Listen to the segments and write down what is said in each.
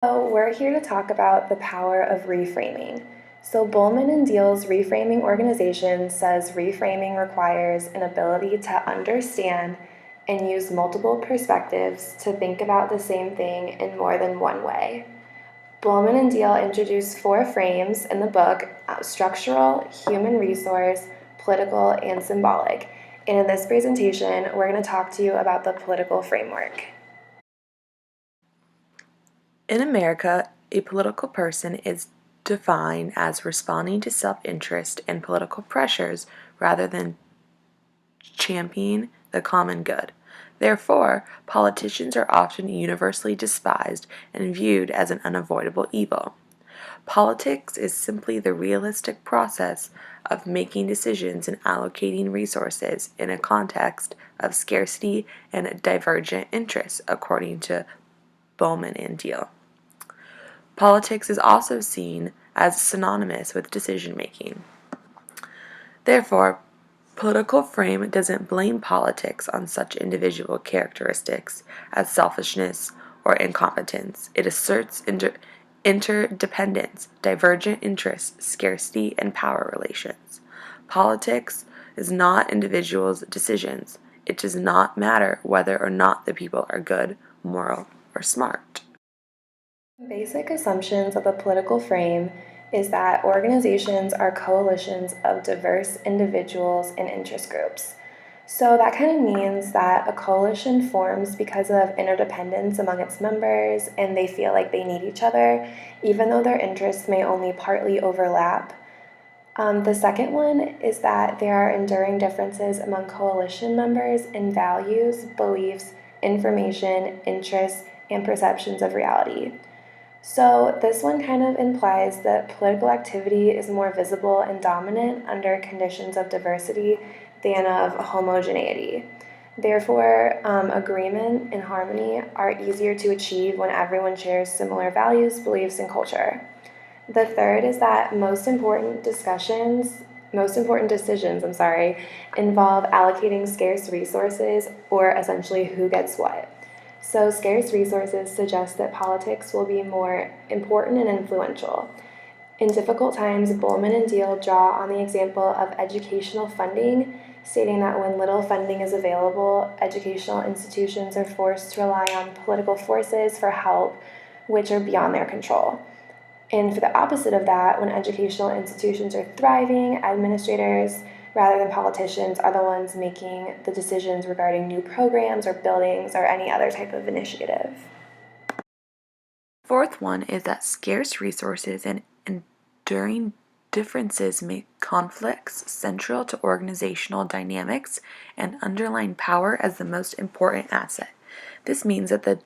So we're here to talk about the power of reframing. So Bowman and Deal's reframing organization says reframing requires an ability to understand and use multiple perspectives to think about the same thing in more than one way. Bowman and Deal introduce four frames in the book: structural, human resource, political, and symbolic. And in this presentation, we're going to talk to you about the political framework. In America, a political person is defined as responding to self-interest and political pressures rather than championing the common good. Therefore, politicians are often universally despised and viewed as an unavoidable evil. Politics is simply the realistic process of making decisions and allocating resources in a context of scarcity and divergent interests, according to Bowman and Deal. Politics is also seen as synonymous with decision-making. Therefore, political frame doesn't blame politics on such individual characteristics as selfishness or incompetence. It asserts interdependence, divergent interests, scarcity, and power relations. Politics is not individuals' decisions. It does not matter whether or not the people are good, moral, or smart. Basic assumptions of the political frame is that organizations are coalitions of diverse individuals and interest groups. So that kind of means that a coalition forms because of interdependence among its members and they feel like they need each other, even though their interests may only partly overlap. The second one is that there are enduring differences among coalition members in values, beliefs, information, interests, and perceptions of reality. So this one kind of implies that political activity is more visible and dominant under conditions of diversity than of homogeneity. Therefore, agreement and harmony are easier to achieve when everyone shares similar values, beliefs, and culture. The third is that most important decisions, involve allocating scarce resources or essentially who gets what. So scarce resources suggest that politics will be more important and influential. In difficult times, Bowman and Deal draw on the example of educational funding, stating that when little funding is available, educational institutions are forced to rely on political forces for help, which are beyond their control. And for the opposite of that, when educational institutions are thriving, administrators, rather than politicians, are the ones making the decisions regarding new programs or buildings or any other type of initiative. Fourth one is that scarce resources and enduring differences make conflicts central to organizational dynamics and underline power as the most important asset. This means that the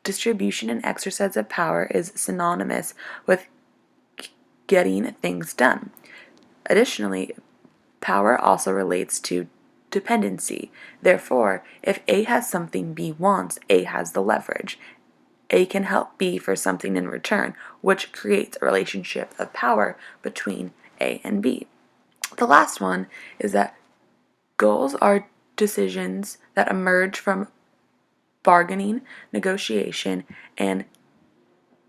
distribution and exercise of power is synonymous with getting things done. Additionally, power also relates to dependency. Therefore, if A has something B wants, A has the leverage. A can help B for something in return, which creates a relationship of power between A and B. The last one is that goals are decisions that emerge from bargaining, negotiation, and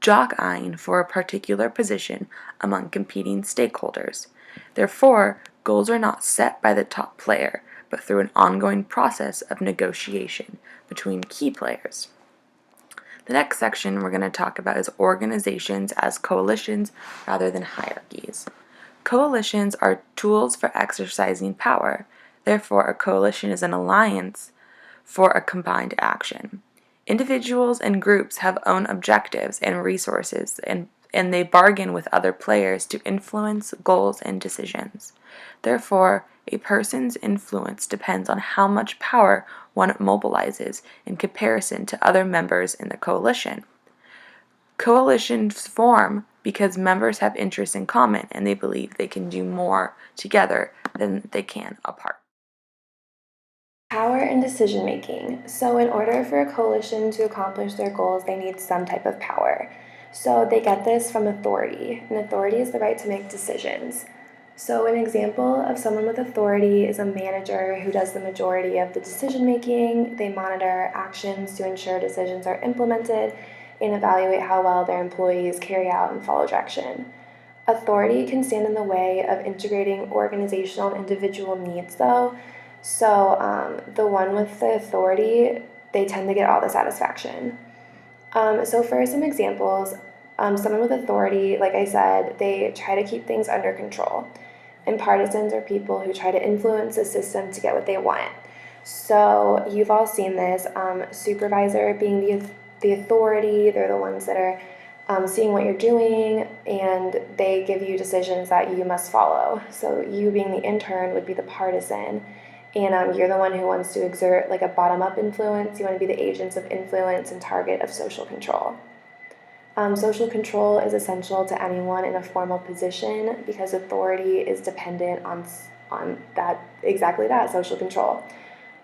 jockeying for a particular position among competing stakeholders. Therefore, goals are not set by the top player, but through an ongoing process of negotiation between key players. The next section we're going to talk about is organizations as coalitions rather than hierarchies. Coalitions are tools for exercising power. Therefore, a coalition is an alliance for a combined action. Individuals and groups have own objectives and resources, and they bargain with other players to influence goals and decisions. Therefore, a person's influence depends on how much power one mobilizes in comparison to other members in the coalition. Coalitions form because members have interests in common and they believe they can do more together than they can apart. Power and decision making. So, in order for a coalition to accomplish their goals, they need some type of power. So, they get this from authority, and authority is the right to make decisions. So, an example of someone with authority is a manager who does the majority of the decision making. They monitor actions to ensure decisions are implemented, and evaluate how well their employees carry out and follow direction. Authority can stand in the way of integrating organizational and individual needs, though. So, the one with the authority, they tend to get all the satisfaction. So, for some examples, someone with authority, like I said, they try to keep things under control. And partisans are people who try to influence the system to get what they want. So, you've all seen this. Supervisor being the authority, they're the ones that are seeing what you're doing, and they give you decisions that you must follow. So, you being the intern would be the partisan, and you're the one who wants to exert like a bottom-up influence. You want to be the agents of influence and target of social control. Social control is essential to anyone in a formal position because authority is dependent on that, exactly that, social control.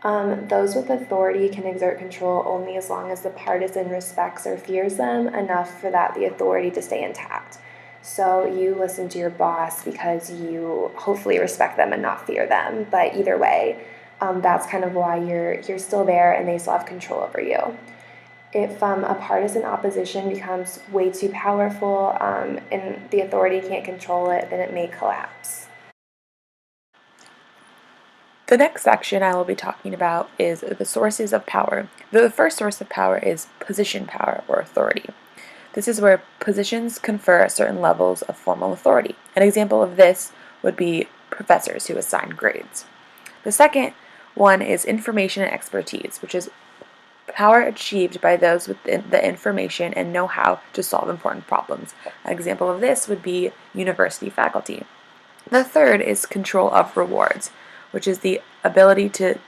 Those with authority can exert control only as long as the partisan respects or fears them enough for the authority to stay intact. So you listen to your boss because you hopefully respect them and not fear them. But either way, that's kind of why you're still there and they still have control over you. If a partisan opposition becomes way too powerful and the authority can't control it, then it may collapse. The next section I will be talking about is the sources of power. The first source of power is position power or authority. This is where positions confer certain levels of formal authority. An example of this would be professors who assign grades. The second one is information and expertise, which is power achieved by those with the information and know-how to solve important problems. An example of this would be university faculty. The third is control of rewards, which is the ability to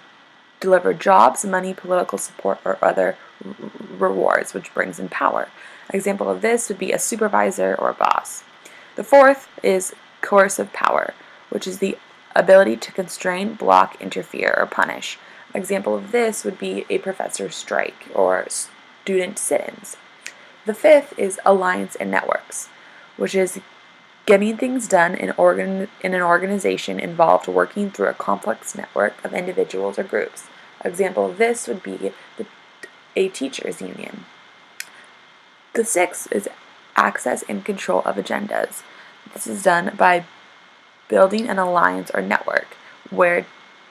deliver jobs, money, political support, or other rewards, which brings in power. An example of this would be a supervisor or a boss. The fourth is coercive power, which is the ability to constrain, block, interfere, or punish. An example of this would be a professor's strike or student sit-ins. The fifth is alliance and networks, which is getting things done in an organization involved working through a complex network of individuals or groups. An example of this would be a teachers' union. The sixth is access and control of agendas. This is done by building an alliance or network where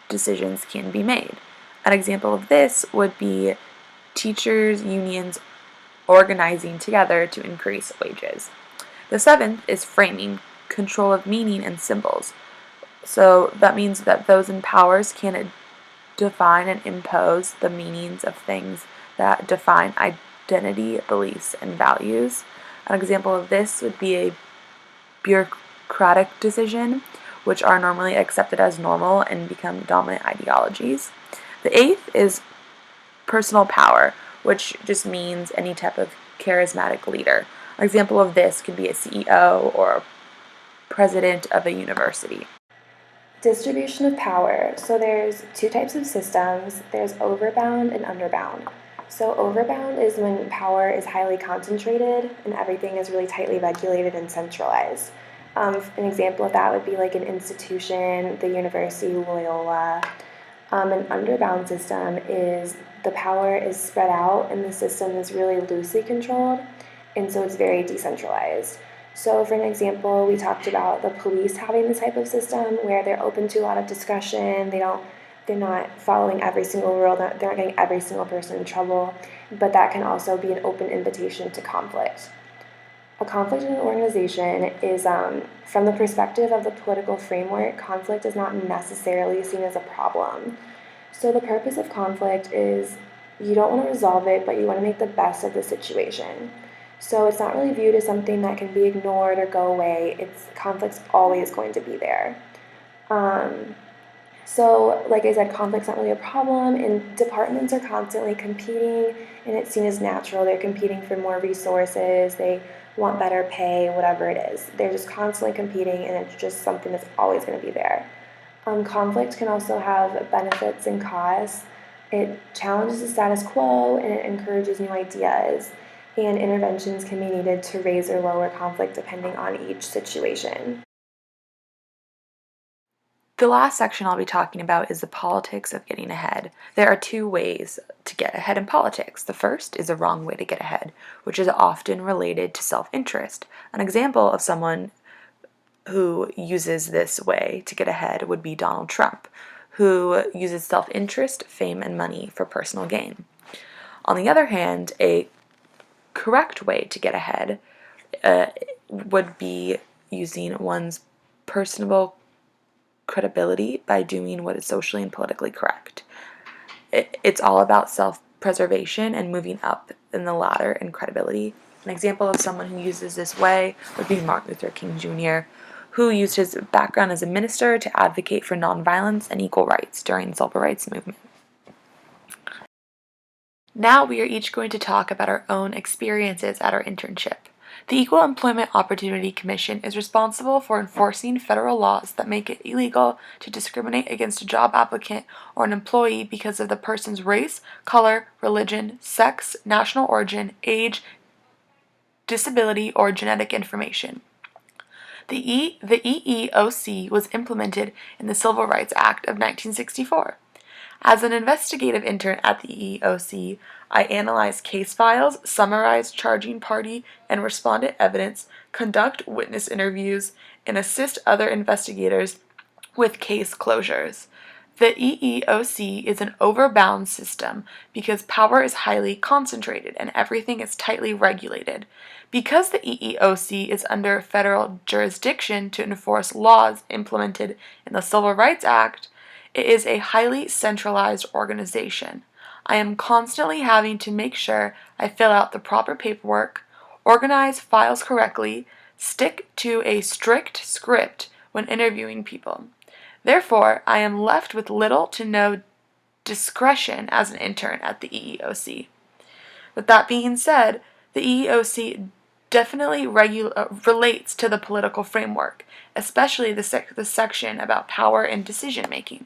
decisions can be made. An example of this would be teachers' unions organizing together to increase wages. The seventh is framing, control of meaning and symbols. So that means that those in powers can define and impose the meanings of things that define identity, beliefs, and values. An example of this would be a bureaucratic decision, which are normally accepted as normal and become dominant ideologies. The eighth is personal power, which just means any type of charismatic leader. An example of this could be a CEO or a president of a university. Distribution of power. So there's two types of systems. There's overbound and underbound. So overbound is when power is highly concentrated and everything is really tightly regulated and centralized. An example of that would be like an institution, the University Loyola. An underbound system is the power is spread out and the system is really loosely controlled, and so it's very decentralized. So, for an example, we talked about the police having this type of system where they're open to a lot of discussion. They're not following every single rule. They're not getting every single person in trouble. But that can also be an open invitation to conflict. A conflict in an organization is, from the perspective of the political framework, conflict is not necessarily seen as a problem. So the purpose of conflict is you don't want to resolve it, but you want to make the best of the situation. So it's not really viewed as something that can be ignored or go away. Conflict's always going to be there. So, like I said, conflict's not really a problem, and departments are constantly competing, and it's seen as natural. They're competing for more resources, they want better pay, whatever it is. They're just constantly competing, and it's just something that's always going to be there. Conflict can also have benefits and costs. It challenges the status quo, and it encourages new ideas, and interventions can be needed to raise or lower conflict depending on each situation. The last section I'll be talking about is the politics of getting ahead. There are two ways to get ahead in politics. The first is a wrong way to get ahead, which is often related to self-interest. An example of someone who uses this way to get ahead would be Donald Trump, who uses self-interest, fame, and money for personal gain. On the other hand, a correct way to get ahead would be using one's personal credibility by doing what is socially and politically correct. It's all about self-preservation and moving up in the ladder in credibility. An example of someone who uses this way would be Martin Luther King Jr., who used his background as a minister to advocate for nonviolence and equal rights during the civil rights movement. Now we are each going to talk about our own experiences at our internship. The Equal Employment Opportunity Commission is responsible for enforcing federal laws that make it illegal to discriminate against a job applicant or an employee because of the person's race, color, religion, sex, national origin, age, disability, or genetic information. The EEOC was implemented in the Civil Rights Act of 1964. As an investigative intern at the EEOC, I analyze case files, summarize charging party and respondent evidence, conduct witness interviews, and assist other investigators with case closures. The EEOC is an overbound system because power is highly concentrated and everything is tightly regulated. Because the EEOC is under federal jurisdiction to enforce laws implemented in the Civil Rights Act, it is a highly centralized organization. I am constantly having to make sure I fill out the proper paperwork, organize files correctly, stick to a strict script when interviewing people. Therefore, I am left with little to no discretion as an intern at the EEOC. With that being said, the EEOC definitely relates to the political framework, especially the section about power and decision making.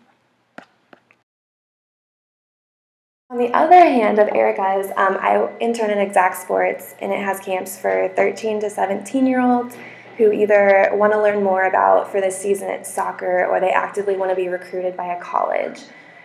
On the other hand of Erica's, I intern in Exact Sports, and it has camps for 13 to 17-year-olds who either want to learn more about for this season it's soccer or they actively want to be recruited by a college.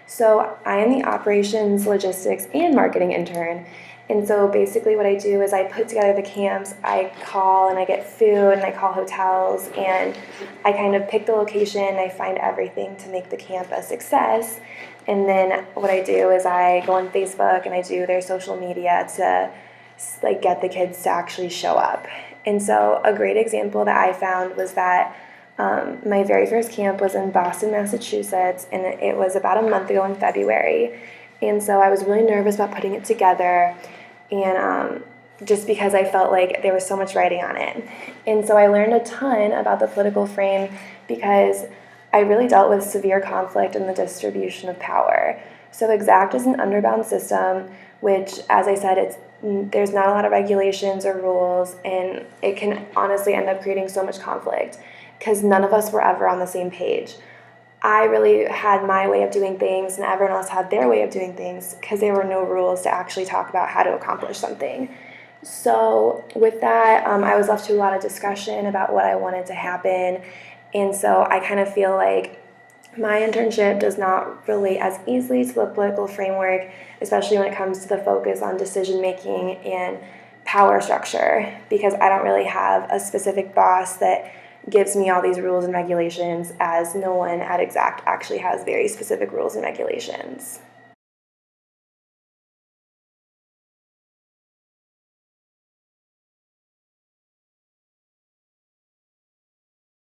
So I am the operations, logistics, and marketing intern. And so basically what I do is I put together the camps, I call and I get food and I call hotels and I kind of pick the location, I find everything to make the camp a success. And then what I do is I go on Facebook and I do their social media to like get the kids to actually show up. And so a great example that I found was that my very first camp was in Boston, Massachusetts, and it was about a month ago in February. And so I was really nervous about putting it together, and just because I felt like there was so much writing on it. And so I learned a ton about the political frame because I really dealt with severe conflict in the distribution of power. So Exact is an underbound system, which, as I said, there's not a lot of regulations or rules, and it can honestly end up creating so much conflict because none of us were ever on the same page. I really had my way of doing things, and everyone else had their way of doing things because there were no rules to actually talk about how to accomplish something. So with that, I was left to a lot of discussion about what I wanted to happen, and so I kind of feel like my internship does not relate as easily to the political framework, especially when it comes to the focus on decision making and power structure, because I don't really have a specific boss that gives me all these rules and regulations, as no one at Exact actually has very specific rules and regulations.